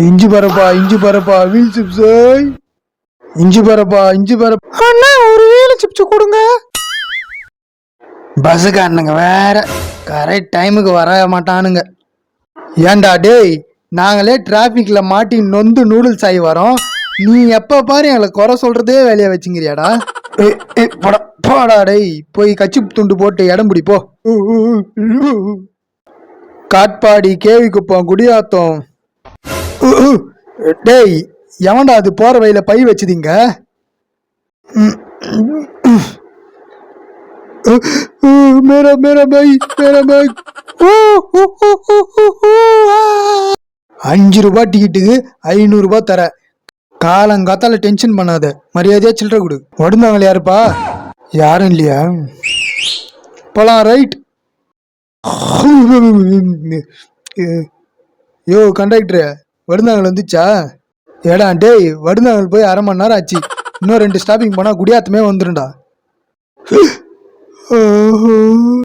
இஞ்சி பரப்பா wheel chips. இஞ்சி பரப்பா அண்ணா ஒரு வீல் சிப்ஸ் கொடுங்க. பஸ்ஸுக்காரனுங்க வேற கரெக்ட் டைமுக்கு வர மாட்டானுங்க. ஏன்டா டேய், நாங்களே டிராபிக்ல மாட்டி நொந்து நூடுல்ஸ் ஆகி வரோம், நீ எப்ப பாரு எங்களை குறை சொல்றதே வேலையா வச்சுங்கிறியாடா? போடா டேய், போய் கச்சி துண்டு போட்டு இடம் பிடிப்போ. காட்பாடி கேவி குப்பம் குடியாத்தம். டேய், எவன்டா அது போற வழியில பை வச்சுதீங்க? मेरा मेरा भाई मेरा भाई. 5 ரூபாய் டிக்கெட்டுக்கு 500 ரூபாய் தர. காலங்காத்தால டென்ஷன் பண்ணாத, மரியாதையா சில்லற கொடு. வடுந்தாங்களே யாருப்பா? யாரும் இல்லையா? போலாம் ரைட். யோ கண்டக்டர், வடுந்தாங்கல் வந்துச்சா? ஏடா டேய், வடுந்தாங்கல் போய் 1/2 மணி நேரம் ஆச்சு. இன்னும் 2 ஸ்டாப்பிங் போனா குடியாத்தமே வந்துருண்டா.